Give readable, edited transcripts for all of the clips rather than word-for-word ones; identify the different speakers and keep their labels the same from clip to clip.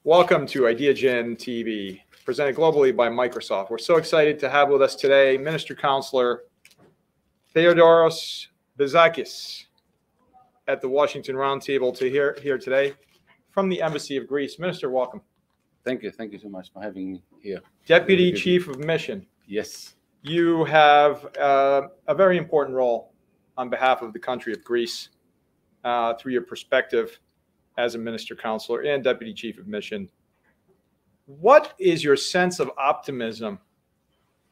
Speaker 1: Welcome to Ideagen TV, presented globally by Microsoft. We're so excited to have with us today Minister Counselor Theodoros Bizakis at the Washington Roundtable to here today from the Embassy of Greece. Minister, welcome.
Speaker 2: Thank you. Thank you so much for having me here.
Speaker 1: Deputy Chief of Mission.
Speaker 2: Yes.
Speaker 1: You have a very important role on behalf of the country of Greece through your perspective as a Minister Counselor and Deputy Chief of Mission. What is your sense of optimism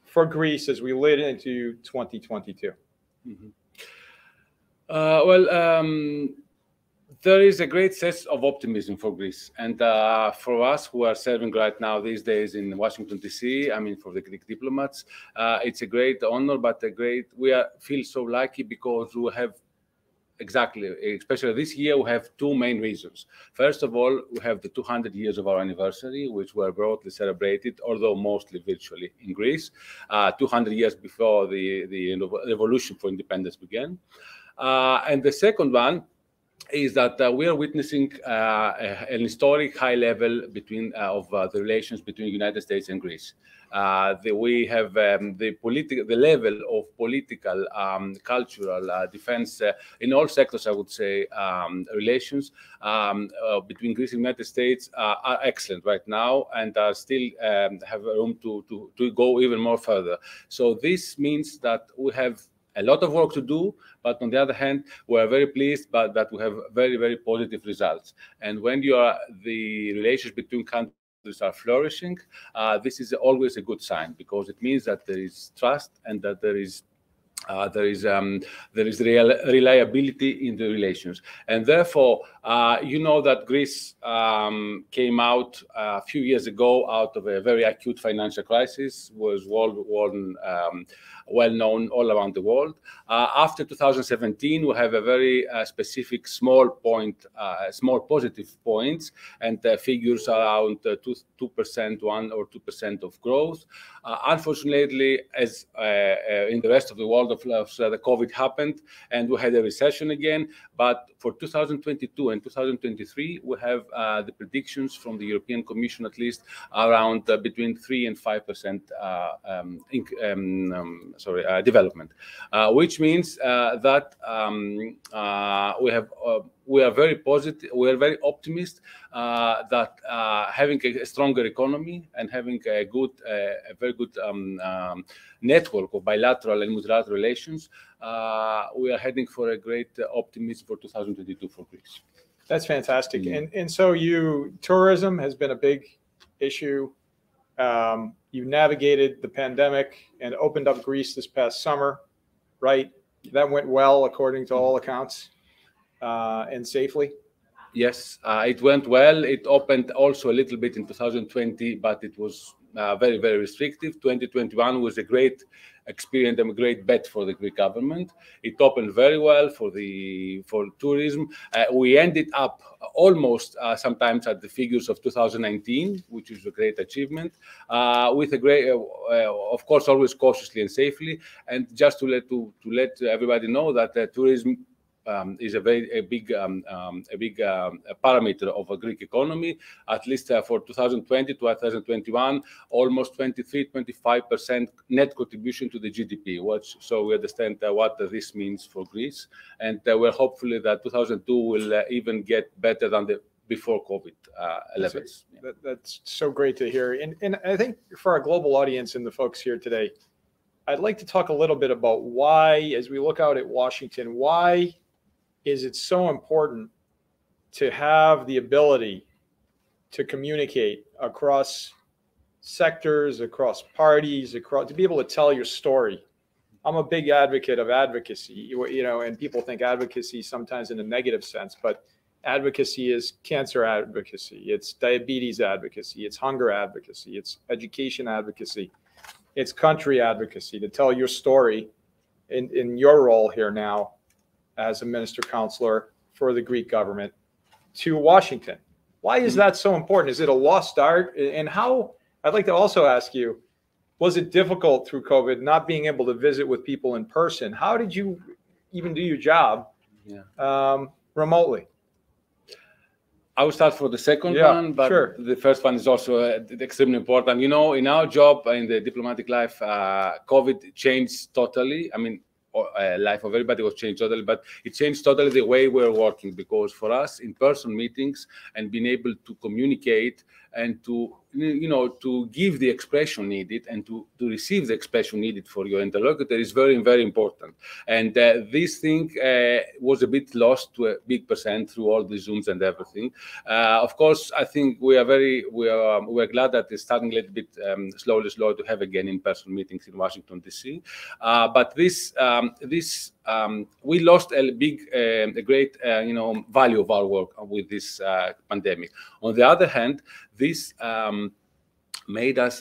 Speaker 1: for Greece as we lead into 2022?
Speaker 2: Mm-hmm. There is a great sense of optimism for Greece. And for us who are serving right now these days in Washington, D.C., I mean, for the Greek diplomats, it's a great honor, but we feel so lucky because we have especially this year, we have two main reasons. First of all, we have the 200 years of our anniversary, which were broadly celebrated, although mostly virtually in Greece, 200 years before the revolution for independence began. And the second one is that we are witnessing an historic high level of the relations between the United States and Greece. We have the level of political, cultural, defense in all sectors, I would say, relations between Greece and the United States are excellent right now and still have room to go even more further. So this means that we have a lot of work to do, but on the other hand, we are very pleased that we have very, very positive results. And when the relations between countries are flourishing, this is always a good sign because it means that there is trust and that there is reliability in the relations. And therefore, you know that Greece came out a few years ago out of a very acute financial crisis, was well known all around the world. After 2017, we have a very specific small positive points and figures around 2%, 1 or 2% of growth. Unfortunately, as in the rest of the world, the COVID happened and we had a recession again. But for 2022 and 2023, we have the predictions from the European Commission, at least around between 3 and 5% development, which means that we are very positive. We are very optimistic that having a stronger economy and having a very good network of bilateral and multilateral relations, we are heading for a great optimism for 2022 for Greece.
Speaker 1: That's fantastic. Mm-hmm. And so tourism has been a big issue. You navigated the pandemic and opened up Greece this past summer, right? That went well, according to all accounts, and safely.
Speaker 2: Yes, it went well. It opened also a little bit in 2020, but it was very, very restrictive. 2021 was a great experience and a great bet for the Greek government. It opened very well for tourism. We ended up almost sometimes at the figures of 2019, which is a great achievement, with a great, of course, always cautiously and safely. And just to let everybody know that tourism is a big parameter of a Greek economy. At least for 2020 to 2021, almost 23-25% net contribution to the GDP. So we understand what this means for Greece, and we're hopefully that 2002 will even get better than the before COVID levels.
Speaker 1: That's so great to hear. And I think for our global audience and the folks here today, I'd like to talk a little bit about why, as we look out at Washington, why is it so important to have the ability to communicate across sectors, across parties, to be able to tell your story. I'm a big advocate of advocacy, and people think advocacy sometimes in a negative sense, but advocacy is cancer advocacy, it's diabetes advocacy, it's hunger advocacy, it's education advocacy, it's country advocacy, to tell your story in your role here now as a minister counselor for the Greek government to Washington. Why is that so important? Is it a lost art? And how, I'd like to also ask you, was it difficult through COVID not being able to visit with people in person? How did you even do your job remotely?
Speaker 2: I will start for the second one, but
Speaker 1: sure.
Speaker 2: The first one is also extremely important. You know, in our job, in the diplomatic life, COVID changed totally. I mean, life of everybody was changed totally, but it changed totally the way we're working, because for us, in-person meetings and being able to communicate and to, you know, to give the expression needed and to receive the expression needed for your interlocutor is very, very important. And this thing was a bit lost to a big percent through all the Zooms and everything. Of course, I think we're glad that it's starting a little bit slowly to have again in-person meetings in Washington, D.C. But we lost a great, value of our work with this pandemic. On the other hand, this made us,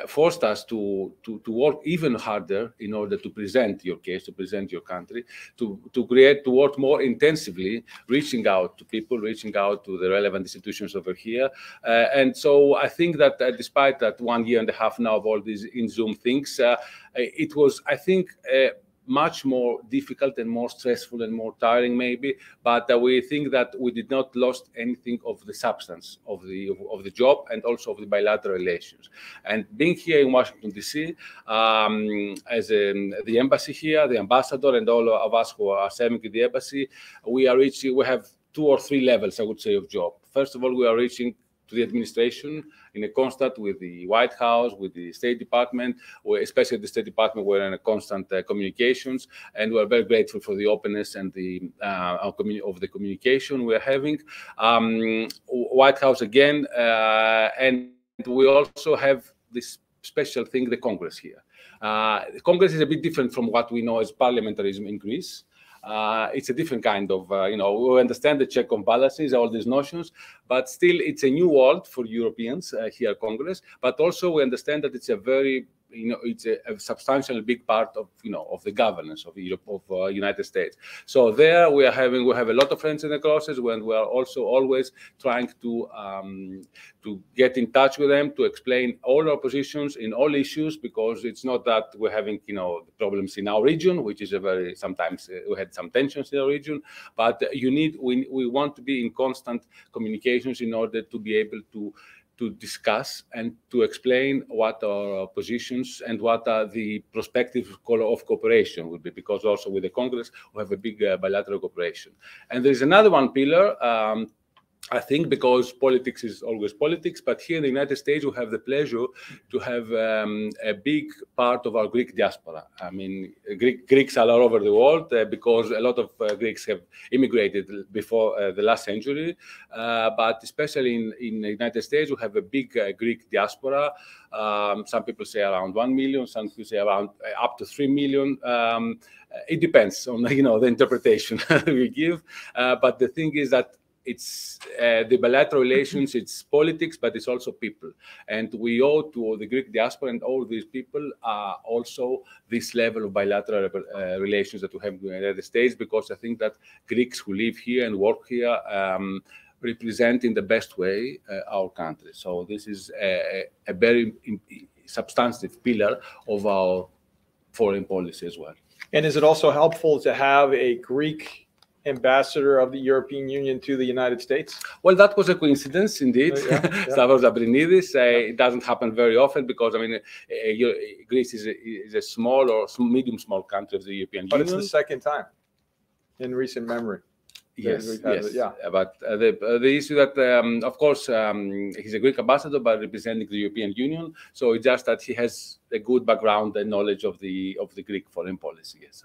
Speaker 2: forced us to work even harder in order to present your case, to present your country, to work more intensively, reaching out to people, reaching out to the relevant institutions over here. And so I think that despite that 1.5 years now of all these in-Zoom things, it was, I think, much more difficult and more stressful and more tiring maybe, but we think that we did not lost anything of the substance of the job and also of the bilateral relations. And being here in Washington, D.C., as the embassy here, the ambassador and all of us who are serving in the embassy, we have 2 or 3 levels, I would say, of job. First of all, we are reaching to the administration in a constant with the White House, with the State Department, or especially the State Department, we're in a constant communications, and we're very grateful for the openness and the of the communication we're having. White House again, and we also have this special thing, the Congress here. The Congress is a bit different from what we know as parliamentarism in Greece. It's a different kind of, we understand the check and balances, all these notions, but still it's a new world for Europeans here at Congress, but also we understand that it's a very, it's a substantial big part of, of the governance of Europe, of United States. So there we have a lot of friends in the process, when we are also always trying to get in touch with them, to explain all our positions in all issues, because it's not that we're having, problems in our region, which is sometimes we had some tensions in our region, but we want to be in constant communications in order to be able to discuss and to explain what our positions and what are the perspectives of cooperation would be, because also with the Congress, we have a big bilateral cooperation. And there's another one pillar, I think, because politics is always politics, but here in the United States, we have the pleasure to have a big part of our Greek diaspora. I mean, Greeks are all over the world because a lot of Greeks have immigrated before the last century, but especially in the United States, we have a big Greek diaspora. Some people say around 1 million, some people say around up to 3 million. It depends on the interpretation we give, but the thing is that it's the bilateral relations, it's politics, but it's also people. And we owe to the Greek diaspora and all these people also this level of bilateral relations that we have with the United States, because I think that Greeks who live here and work here represent in the best way our country. So this is a very substantive pillar of our foreign policy as well. And
Speaker 1: is it also helpful to have a Greek ambassador of the European Union to the United States?
Speaker 2: Well, that was a coincidence indeed. Stavros Abrinidis. It doesn't happen very often because, I mean, Greece is a small or medium-small country of the European Union.
Speaker 1: But it's the second time in recent memory.
Speaker 2: Yes. But the issue that, of course, he's a Greek ambassador, but representing the European Union. So it's just that he has a good background and knowledge of the Greek foreign policy. Yes.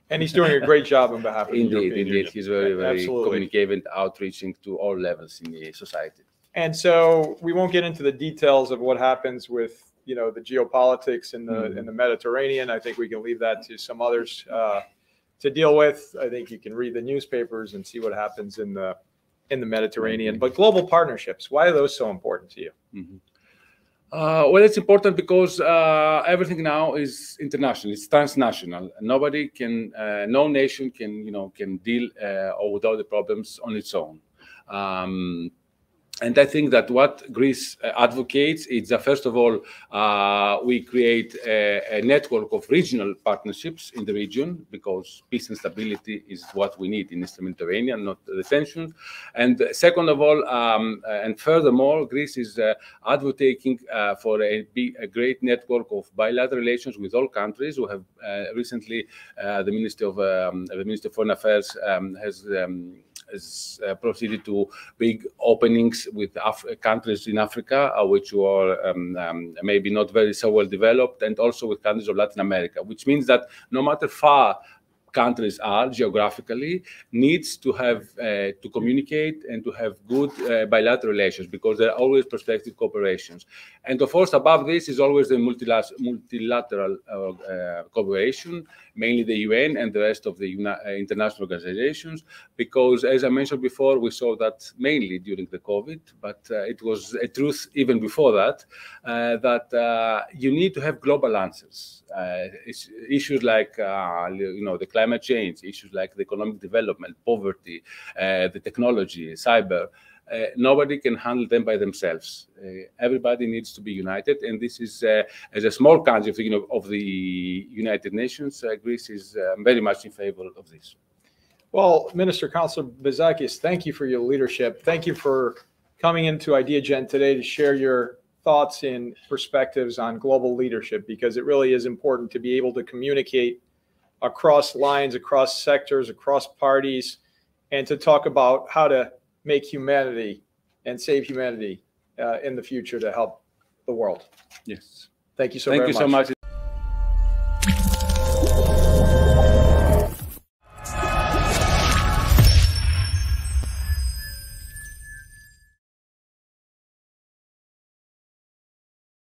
Speaker 1: And he's doing a great job on behalf of the European Union.
Speaker 2: He's very communicative, outreaching to all levels in the society.
Speaker 1: And so we won't get into the details of what happens with, the geopolitics in the Mediterranean. I think we can leave that to some others to deal with. I think you can read the newspapers and see what happens in the Mediterranean. But global partnerships, why are those so important to you?
Speaker 2: Well, it's important because everything now is international. It's transnational. Nobody can, no nation can, can deal with all the problems on its own. And I think that what Greece advocates is that, first of all, we create a network of regional partnerships in the region, because peace and stability is what we need in Eastern Mediterranean, not the tensions. And second of all, and furthermore, Greece is advocating for a great network of bilateral relations with all countries. We have recently, the Minister of Foreign Affairs has proceeded to big openings with countries in Africa, which were maybe not so well developed, and also with countries of Latin America, which means that no matter far countries are geographically, needs to have to communicate and to have good bilateral relations, because there are always prospective cooperations. And of course, above this is always the multilateral cooperation, mainly the UN and the rest of the international organizations, because as I mentioned before, we saw that mainly during the COVID, but it was a truth even before that, that you need to have global answers. Issues like the climate change, issues like the economic development, poverty, the technology, cyber, nobody can handle them by themselves. Everybody needs to be united, and this is, as a small country of the United Nations, Greece is very much in favor of this.
Speaker 1: Well, Minister Councilor Bizakis, thank you for your leadership. Thank you for coming into Ideagen today to share your thoughts and perspectives on global leadership, because it really is important to be able to communicate across lines, across sectors, across parties, and to talk about how to make humanity and save humanity in the future to help the world.
Speaker 2: Yes.
Speaker 1: Thank you so very much.
Speaker 2: Thank you so much.